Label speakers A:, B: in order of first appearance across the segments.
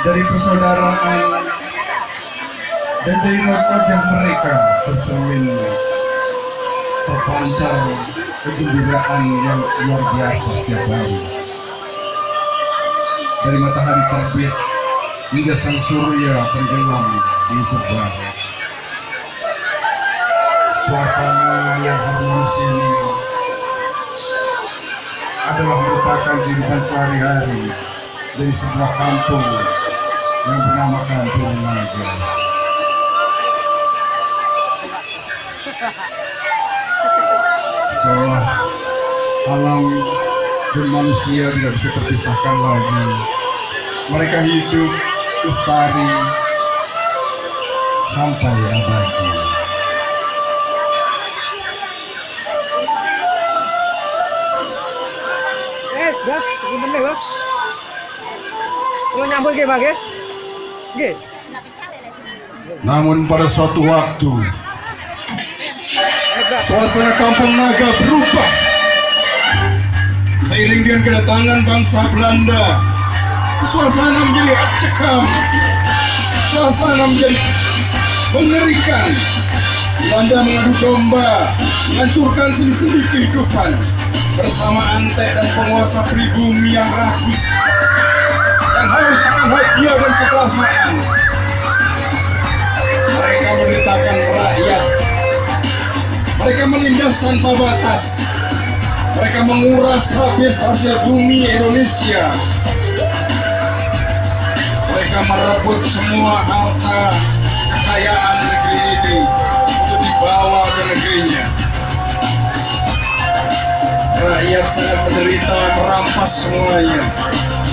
A: dari persaudaraan dan dari wajah mereka bercermin terpancar kegembiraan yang luar biasa setiap hari. Dari matahari terbit hingga sang surya tenggelam di ufuk barat. Suasana yang harmonis ini adalah merupakan kehidupan sehari-hari dari sebuah kampung yang bernama Kampung Naga. Seolah alam dan manusia tidak bisa terpisahkan lagi. Mereka hidup lestari sampai abadi.
B: Ya, bener ya. Kalau nyambut ke bang ya? Gih.
A: Namun pada suatu waktu suasana Kampung Naga berubah seiring dengan kedatangan bangsa Belanda. Suasana menjadi acekam, suasana menjadi mengerikan. Belanda mengadu domba, menghancurkan sendi-sendi kehidupan bersama antek dan penguasa pribumi yang rakus, yang haus akan hadiah dan kekuasaan. Mereka merintahkan rakyat, mereka menindas tanpa batas, mereka menguras habis hasil bumi Indonesia, mereka merebut semua harta kekayaan negeri ini untuk dibawa ke negerinya. Rakyat sangat menderita, merampas semuanya.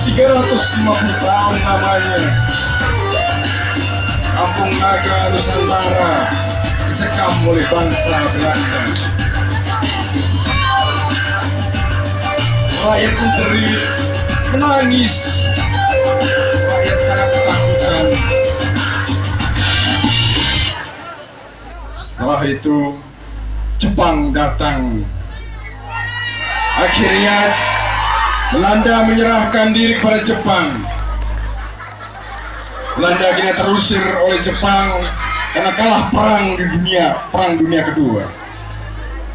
A: 350 tahun lamanya Kampung Naga Nusantara dicekam oleh bangsa Belanda. Rakyat menjerit, menangis. Rakyat sangat ketakutan. Setelah itu Jepang datang. Akhirnya Belanda menyerahkan diri kepada Jepang. Belanda akhirnya terusir oleh Jepang karena kalah perang dunia kedua.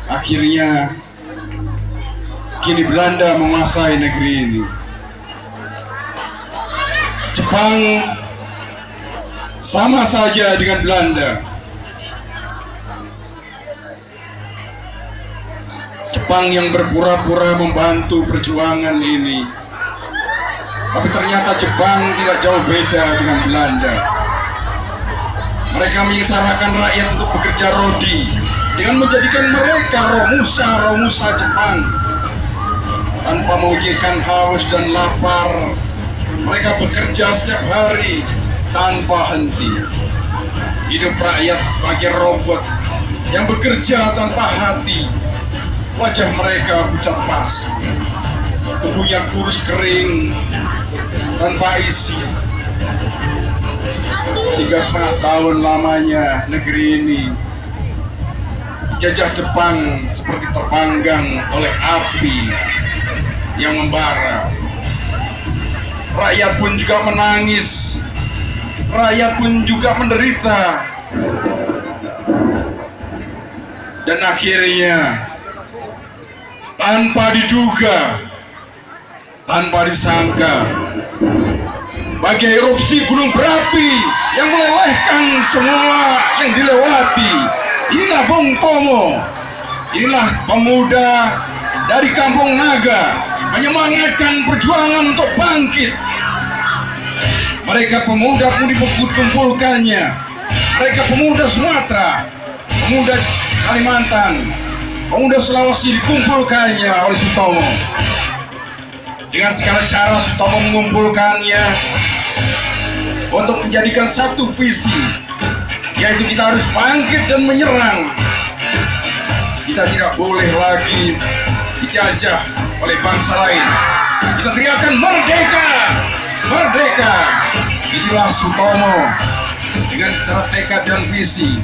A: Akhirnya kini Belanda menguasai negeri ini. Jepang sama saja dengan Belanda. Jepang yang berpura-pura membantu perjuangan ini, tapi ternyata Jepang tidak jauh beda dengan Belanda. Mereka menyengsarakan rakyat untuk bekerja rodi dengan menjadikan mereka romusa Jepang. Tanpa memikirkan haus dan lapar, mereka bekerja setiap hari tanpa henti. Hidup rakyat bagai robot yang bekerja tanpa hati. Wajah mereka pucat pas, tubuhnya kurus kering, tanpa isi. 3,5 tahun lamanya negeri ini dijajah Jepang seperti terpanggang oleh api yang membara. Rakyat pun juga menangis, rakyat pun juga menderita. Dan akhirnya tanpa diduga, tanpa disangka, bagai erupsi gunung berapi yang melelehkan semua yang dilewati. Inilah Bung Tomo, inilah pemuda dari Kampung Naga menyemangatkan perjuangan untuk bangkit. Mereka pemuda pun dikumpulkannya, mereka pemuda Sumatera, pemuda Kalimantan, pemuda Sulawesi dikumpulkannya oleh Sutomo. Dengan segala cara Sutomo mengumpulkannya untuk menjadikan satu visi, yaitu kita harus bangkit dan menyerang. Kita tidak boleh lagi dijajah oleh bangsa lain. Kita teriakan merdeka, merdeka. Inilah Sutomo dengan secara tekad dan visi.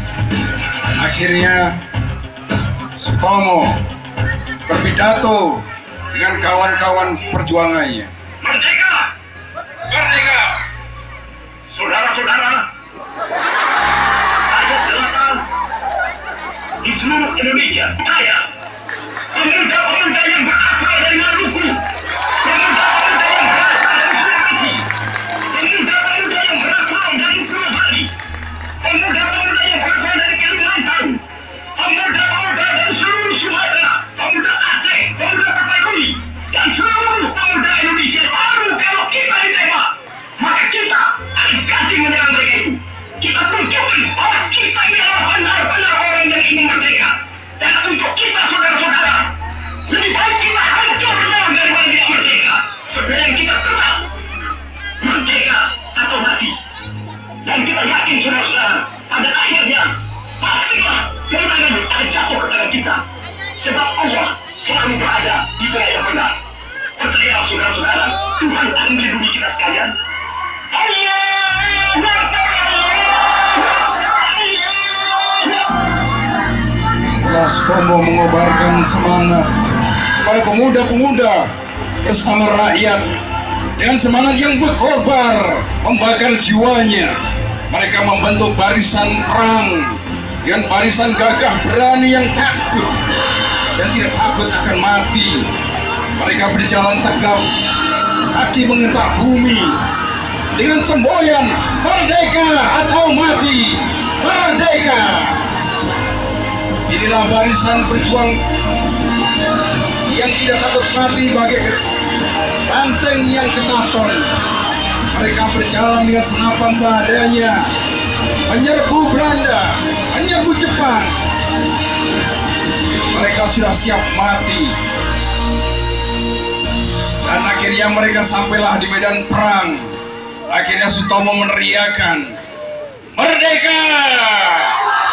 A: Akhirnya Sutomo berpidato dengan kawan-kawan perjuangannya. Merdeka! Merdeka!
C: Tetapi saudara-saudara, pada akhirnya pastilah kemenangan akan jatuh ke tangan kita. Sebab Allah selalu berada di pihak yang benar. Percaya saudara-saudara, Tuhan akan melindungi kita sekalian.
A: Setelah Sutomo mengobarkan semangat kepada pemuda-pemuda bersama rakyat dengan semangat yang berkorban membakar jiwanya, mereka membentuk barisan perang dengan barisan gagah berani yang takut dan tidak takut akan mati. Mereka berjalan tegap, kaki mengentak bumi dengan semboyan merdeka atau mati, merdeka. Inilah barisan berjuang yang tidak takut mati bagai banteng yang ketaton. Mereka berjalan dengan senapan seadanya, menyerbu Belanda, menyerbu Jepang. Mereka sudah siap mati. Dan akhirnya mereka sampailah di medan perang. Akhirnya Sutomo meneriakan, merdeka!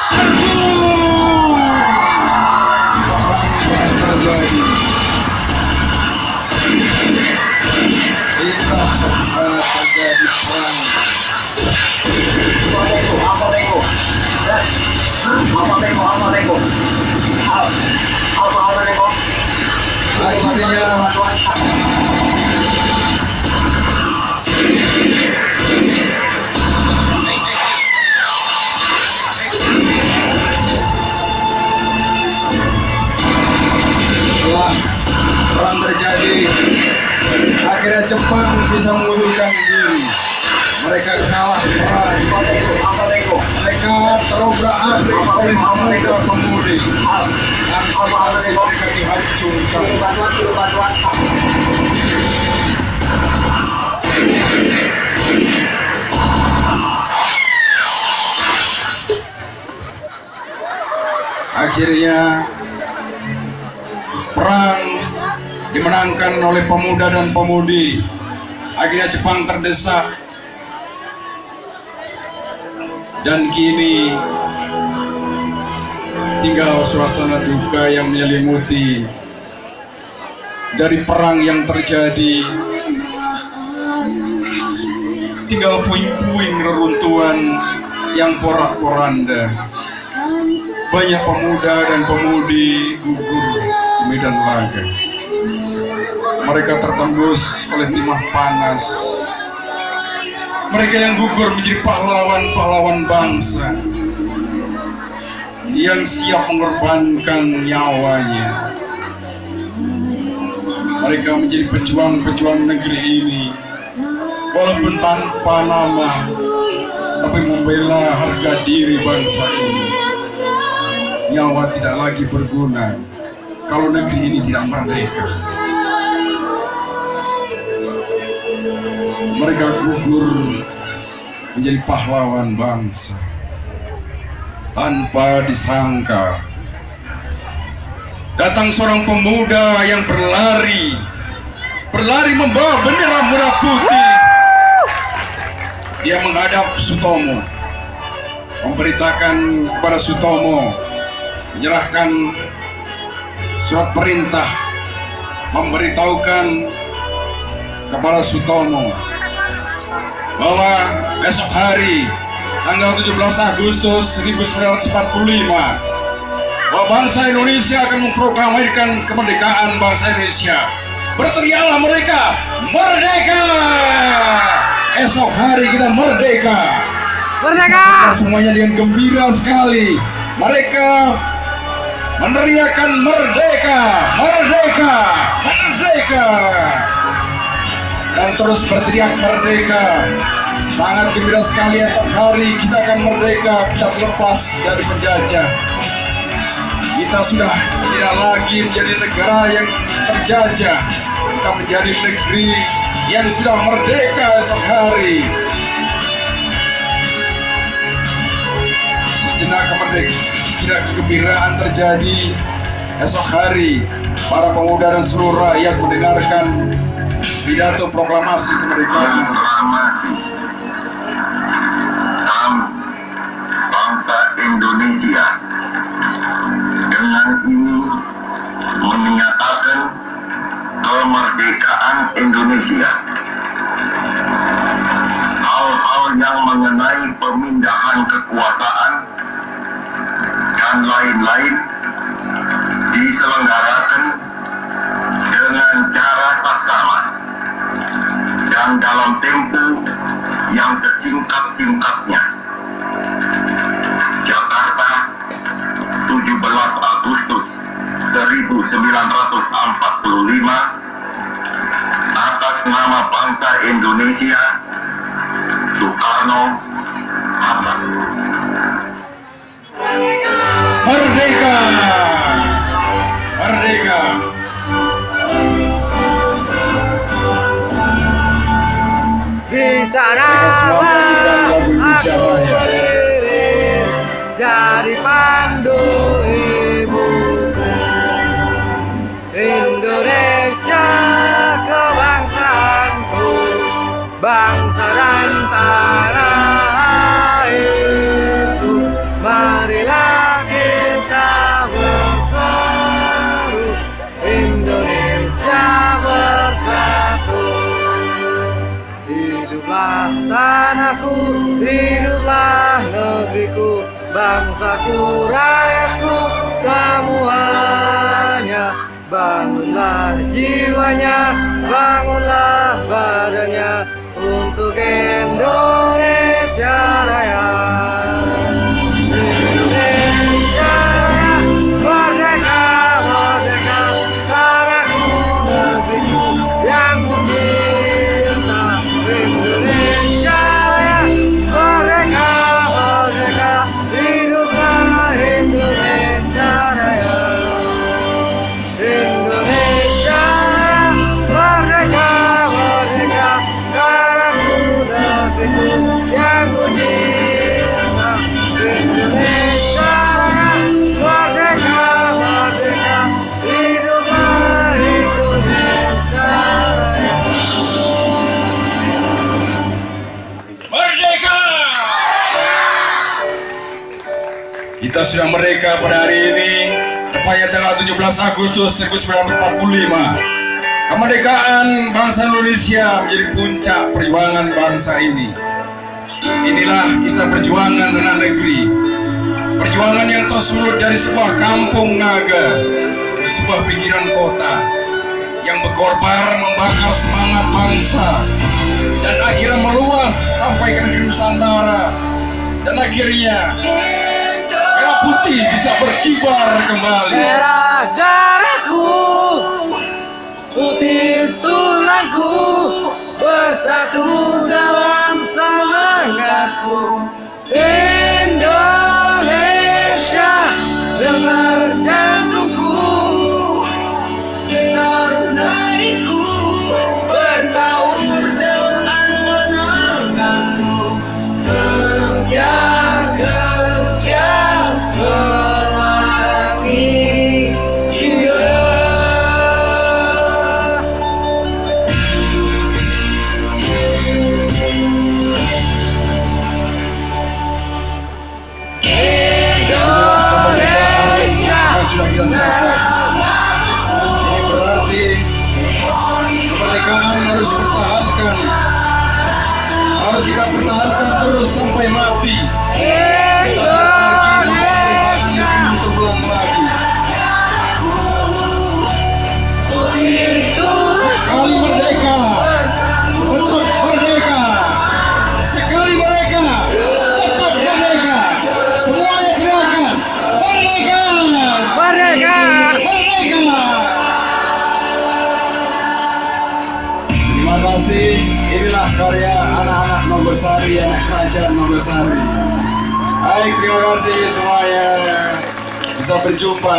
A: Serbu! Perang terjadi. Inilah sebenarnya terjadi perang. Akhirnya setelah perang terjadi, akhirnya Jepang bisa mengundurkan diri. Mereka kalah perang. Mereka terobrak-abrik oleh pemuda-pemudi. Aksi-aksi mereka dihancurkan. Akhirnya perang dimenangkan oleh pemuda dan pemudi. Akhirnya Jepang terdesak. Dan kini tinggal suasana duka yang menyelimuti dari perang yang terjadi. Tinggal puing-puing reruntuhan yang porak-poranda. Banyak pemuda dan pemudi gugur di medan laga. Mereka tertembus oleh timah panas. Mereka yang gugur menjadi pahlawan-pahlawan bangsa yang siap mengorbankan nyawanya. Mereka menjadi pejuang-pejuang negeri ini, walaupun tanpa nama, tapi membela harga diri bangsa ini. Nyawa tidak lagi berguna kalau negeri ini tidak merdeka. Mereka gugur menjadi pahlawan bangsa tanpa disangka. Datang seorang pemuda yang berlari membawa bendera merah putih. Dia menghadap Sutomo, memberitakan kepada Sutomo, menyerahkan surat perintah, memberitahukan kepada Sutomo bahwa besok hari tanggal 17 Agustus 1945 bahwa bangsa Indonesia akan memproklamirkan kemerdekaan bangsa Indonesia. Berteriaklah mereka, merdeka! Esok hari kita merdeka.
B: Merdeka!
A: Semuanya dengan gembira sekali. Mereka meneriakkan merdeka, merdeka, merdeka. Dan terus berteriak merdeka. Sangat gembira sekali, esok hari kita akan merdeka, kita terlepas dari penjajah. Kita sudah tidak lagi menjadi negara yang terjajah. Kita menjadi negeri yang sudah merdeka esok hari. Sejenak kemerdekaan, sejenak kegembiraan terjadi esok hari. Para pemuda dan seluruh rakyat mendengarkan pidato proklamasi kemerdekaan.
C: mengenai pemindahan kekuasaan dan lain-lain diselenggarakan dengan cara saksama dan dalam tempo yang sesingkat-singkatnya. Jakarta, 17 Agustus 1945, atas nama bangsa Indonesia, Soekarno Hatta.
A: Merdeka! Merdeka!
B: Di sana aku berdiri jadi pandu ibuku. Indonesia kebangsaanku, bangsa dan tanah airku. Marilah kita berseru, Indonesia bersatu. Hiduplah tanahku, hiduplah negeriku, bangsaku, rakyatku, semuanya. Bangunlah jiwanya, bangunlah badannya untuk Indonesia Raya. Indonesia Raya, merdeka, merdeka, tanahku, negeriku yang ku cinta. Indonesia Raya, merdeka, merdeka, hiduplah Indonesia Raya. Indonesia merdeka, merdeka, tanahku, negeriku yang ku cinta. Indonesia merdeka, merdeka, hiduplah Indonesia Raya.
A: Merdeka! Kita sudah merdeka pada hari ini, tepatnya tanggal 17 Agustus 1945. Kemerdekaan bangsa Indonesia menjadi puncak perjuangan bangsa ini. Inilah kisah perjuangan tanah negeri. Perjuangan yang tersulut dari sebuah kampung naga, dari sebuah pinggiran kota, yang berkorban membakar semangat bangsa, dan akhirnya meluas sampai ke negeri Nusantara. Dan akhirnya merah putih bisa berkibar kembali.
B: Merah darahku, putih tulangku, bersatu dalam semangatku. Indonesia, dengar jantungku, dengar nadiku, bersaur dengan menenangku. Kerugian pelangi jiwa.
A: Sudah kita capai. Ini berarti kemerdekaan harus dipertahankan, harus kita pertahankan terus sampai mati. Kita berbagi kemerdekaan yang belum terulang lagi. Sekali merdeka, tetap merdeka. Sekali merdeka, tetap merdeka. Semuanya gerakan merdeka.
B: Merdeka!
A: Merdeka! Terima kasih. Inilah karya anak-anak Nogosari, anak kerajaan Nogosari. Baik, terima kasih semuanya. Bisa berjumpa.